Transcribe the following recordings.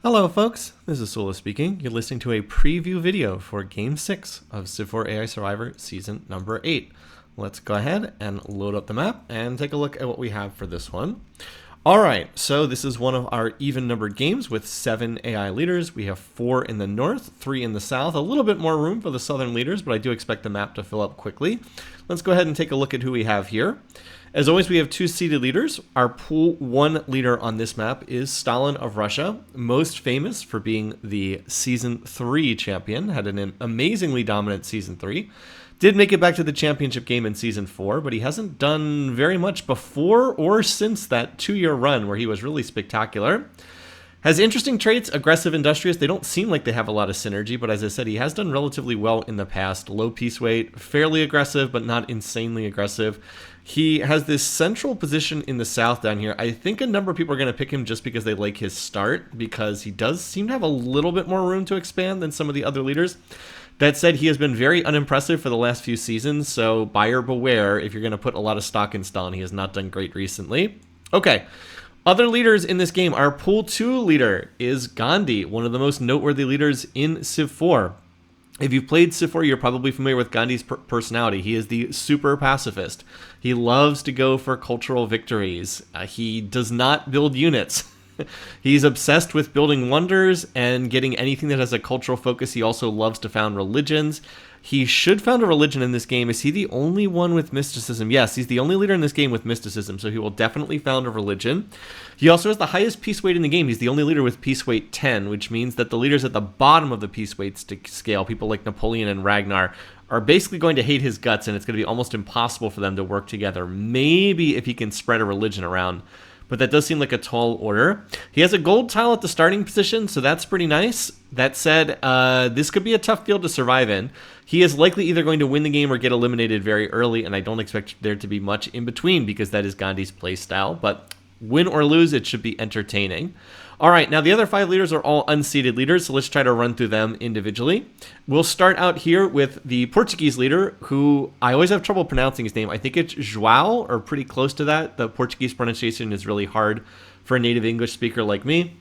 Hello folks, this is Sula speaking. You're listening to a preview video for Game 6 of Civ4 AI Survivor Season number 8. Let's go ahead and load up the map and take a look at what we have for this one. Alright, so this is one of our even-numbered games with 7 AI leaders. We have 4 in the north, 3 in the south. A little bit more room for the southern leaders, but I do expect the map to fill up quickly. Let's go ahead and take a look at who we have here. As always, we have 2 seeded leaders. Our pool 1 leader on this map is Stalin of Russia, most famous for being the Season 3 champion, had an amazingly dominant Season 3. Did make it back to the championship game in Season 4, but he hasn't done very much before or since that 2-year run where he was really spectacular. Has interesting traits, aggressive, industrious. They don't seem like they have a lot of synergy, but as I said, he has done relatively well in the past. Low piece weight, fairly aggressive, but not insanely aggressive. He has this central position in the south down here. I think a number of people are going to pick him just because they like his start, because he does seem to have a little bit more room to expand than some of the other leaders. That said, he has been very unimpressive for the last few seasons, so buyer beware if you're going to put a lot of stock in Stalin. He has not done great recently. Okay. Other leaders in this game, our Pool 2 leader is Gandhi, one of the most noteworthy leaders in Civ4. If you've played Civ4, you're probably familiar with Gandhi's personality. He is the super pacifist. He loves to go for cultural victories. He does not build units. He's obsessed with building wonders and getting anything that has a cultural focus. He also loves to found religions. He should found a religion in this game. Is he the only one with mysticism? Yes, he's the only leader in this game with mysticism, so he will definitely found a religion. He also has the highest peace weight in the game. He's the only leader with peace weight 10, which means that the leaders at the bottom of the peace weight scale, people like Napoleon and Ragnar, are basically going to hate his guts, and it's going to be almost impossible for them to work together. Maybe if he can spread a religion around, but that does seem like a tall order. He has a gold tile at the starting position, so that's pretty nice. That said, this could be a tough field to survive in. He is likely either going to win the game or get eliminated very early, and I don't expect there to be much in between because that is Gandhi's play style. But win or lose, it should be entertaining. All right, now the other 5 leaders are all unseeded leaders, so let's try to run through them individually. We'll start out here with the Portuguese leader, who I always have trouble pronouncing his name. I think it's João, or pretty close to that. The Portuguese pronunciation is really hard for a native English speaker like me.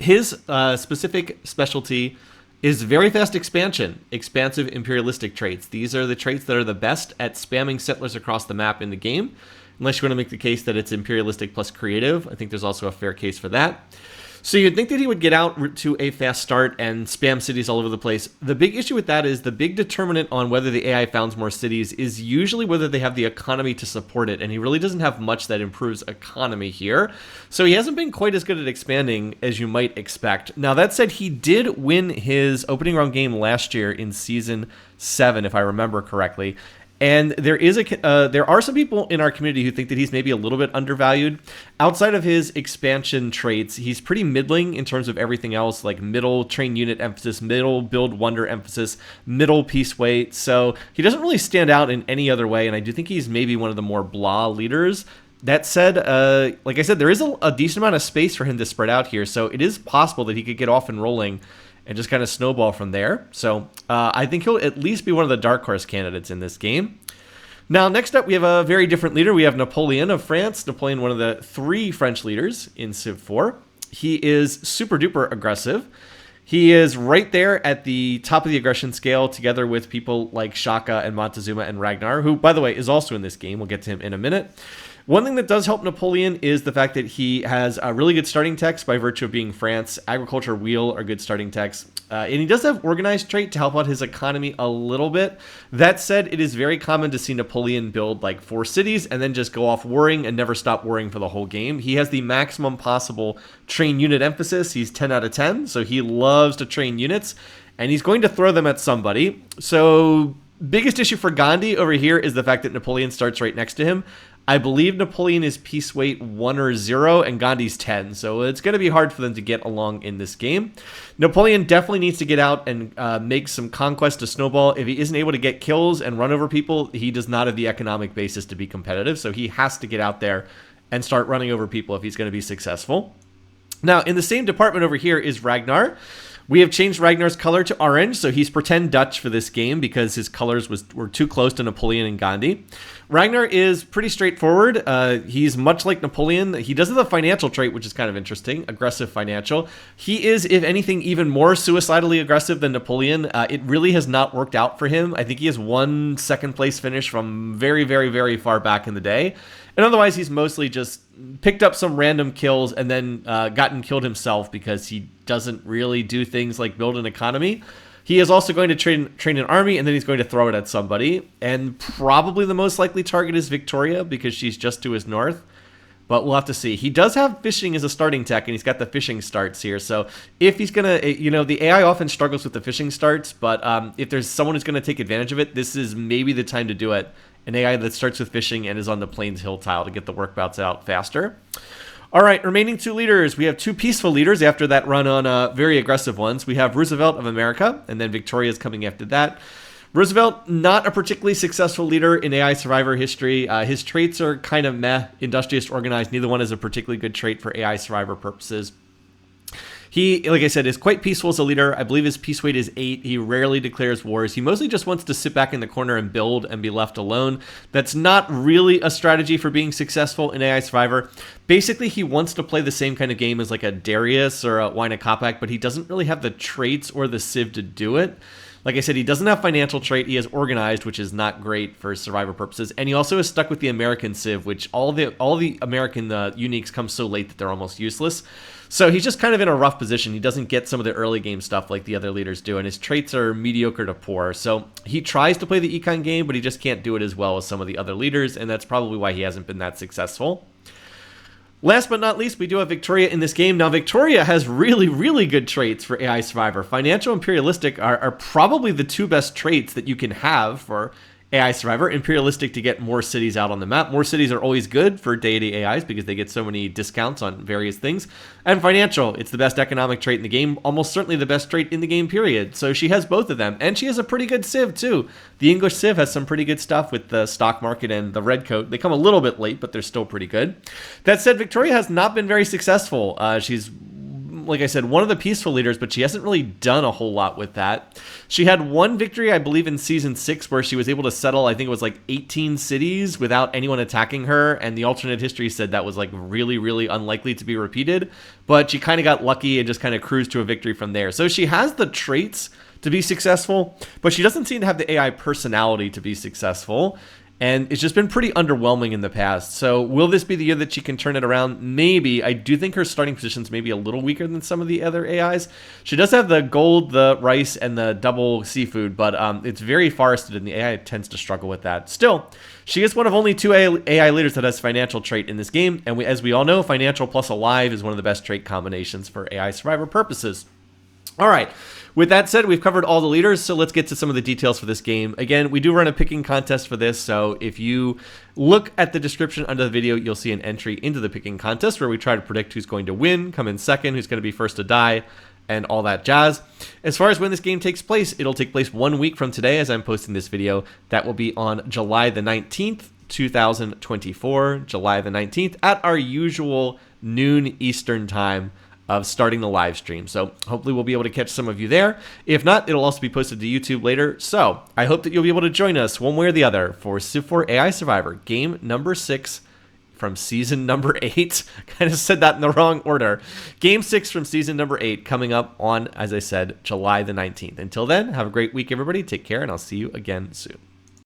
His specific specialty is very fast expansion, expansive imperialistic traits. These are the traits that are the best at spamming settlers across the map in the game. Unless you want to make the case that it's imperialistic plus creative. I think there's also a fair case for that. So you'd think that he would get out to a fast start and spam cities all over the place. The big issue with that is the big determinant on whether the AI founds more cities is usually whether they have the economy to support it, and he really doesn't have much that improves economy here. So he hasn't been quite as good at expanding as you might expect. Now that said, he did win his opening round game last year in Season 7, if I remember correctly. And there are some people in our community who think that he's maybe a little bit undervalued. Outside of his expansion traits, he's pretty middling in terms of everything else, like middle train unit emphasis, middle build wonder emphasis, middle piece weight. So he doesn't really stand out in any other way, and I do think he's maybe one of the more blah leaders. That said, like I said, there is a decent amount of space for him to spread out here, so it is possible that he could get off and rolling and just kind of snowball from there. So I think he'll at least be one of the dark horse candidates in this game. Now, next up, we have a very different leader. We have Napoleon of France. Napoleon, one of the 3 French leaders in Civ 4. He is super duper aggressive. He is right there at the top of the aggression scale, together with people like Shaka and Montezuma and Ragnar, who, by the way, is also in this game. We'll get to him in a minute. One thing that does help Napoleon is the fact that he has a really good starting techs by virtue of being France. Agriculture, wheel are good starting techs. And he does have organized trait to help out his economy a little bit. That said, it is very common to see Napoleon build like 4 cities and then just go off worrying and never stop worrying for the whole game. He has the maximum possible train unit emphasis. He's 10 out of 10, so he loves to train units, and he's going to throw them at somebody. So biggest issue for Gandhi over here is the fact that Napoleon starts right next to him. I believe Napoleon is peace weight 1 or 0, and Gandhi's 10, so it's going to be hard for them to get along in this game. Napoleon definitely needs to get out and make some conquest to snowball. If he isn't able to get kills and run over people, he does not have the economic basis to be competitive, so he has to get out there and start running over people if he's going to be successful. Now, in the same department over here is Ragnar. We have changed Ragnar's color to orange, so he's pretend Dutch for this game because his colors were too close to Napoleon and Gandhi. Ragnar is pretty straightforward. He's much like Napoleon. He does have a financial trait, which is kind of interesting, aggressive financial. He is, if anything, even more suicidally aggressive than Napoleon. It really has not worked out for him. I think he has one second place finish from very, very, very far back in the day. And otherwise, he's mostly just picked up some random kills and then gotten killed himself because he doesn't really do things like build an economy. He is also going to train an army, and then he's going to throw it at somebody. And probably the most likely target is Victoria because she's just to his north. But we'll have to see. He does have fishing as a starting tech, and he's got the fishing starts here. So if he's going to, the AI often struggles with the fishing starts, but if there's someone who's going to take advantage of it, this is maybe the time to do it. An AI that starts with fishing and is on the Plains Hill tile to get the workbouts out faster. All right, remaining two leaders. We have two peaceful leaders after that run on very aggressive ones. We have Roosevelt of America, and then Victoria's coming after that. Roosevelt, not a particularly successful leader in AI Survivor history. His traits are kind of meh, industrious, organized. Neither one is a particularly good trait for AI Survivor purposes. He, like I said, is quite peaceful as a leader. I believe his peace weight is 8. He rarely declares wars. He mostly just wants to sit back in the corner and build and be left alone. That's not really a strategy for being successful in AI Survivor. Basically, he wants to play the same kind of game as like a Darius or a Wina Kopak, but he doesn't really have the traits or the Civ to do it. Like I said, he doesn't have financial trait. He has organized, which is not great for Survivor purposes. And he also is stuck with the American Civ, which all the American uniques come so late that they're almost useless. So he's just kind of in a rough position. He doesn't get some of the early game stuff like the other leaders do, and his traits are mediocre to poor. So he tries to play the econ game, but he just can't do it as well as some of the other leaders, and that's probably why he hasn't been that successful. Last but not least, we do have Victoria in this game. Now, Victoria has really, really good traits for AI Survivor. Financial and Imperialistic are probably the two best traits that you can have for AI Survivor. Imperialistic to get more cities out on the map. More cities are always good for deity AIs because they get so many discounts on various things. And financial, it's the best economic trait in the game. Almost certainly the best trait in the game, period. So she has both of them. And she has a pretty good Civ, too. The English Civ has some pretty good stuff with the stock market and the red coat. They come a little bit late, but they're still pretty good. That said, Victoria has not been very successful. She's, like I said, one of the peaceful leaders, but she hasn't really done a whole lot with that. She had one victory, I believe, in Season 6, where she was able to settle, I think it was like 18 cities without anyone attacking her, and the alternate history said that was like really, really unlikely to be repeated, but she kind of got lucky and just kind of cruised to a victory from there. So she has the traits to be successful, but she doesn't seem to have the AI personality to be successful. And it's just been pretty underwhelming in the past. So will this be the year that she can turn it around? Maybe. I do think her starting position's maybe a little weaker than some of the other AIs. She does have the gold, the rice, and the double seafood, but it's very forested, and the AI tends to struggle with that. Still, she is one of only two AI leaders that has financial trait in this game. And as we all know, financial plus alive is one of the best trait combinations for AI Survivor purposes. All right. With that said, we've covered all the leaders, so let's get to some of the details for this game. Again, we do run a picking contest for this, so if you look at the description under the video, you'll see an entry into the picking contest where we try to predict who's going to win, come in second, who's going to be first to die, and all that jazz. As far as when this game takes place, it'll take place 1 week from today as I'm posting this video. That will be on July the 19th, 2024, July the 19th, at our usual noon Eastern time of starting the live stream. So hopefully we'll be able to catch some of you there. If not, it'll also be posted to YouTube later. So I hope that you'll be able to join us one way or the other for Civ4 AI Survivor, game number 6 from season number 8. Kind of said that in the wrong order. Game 6 from season number 8 coming up on, as I said, July the 19th. Until then, have a great week, everybody. Take care, and I'll see you again soon.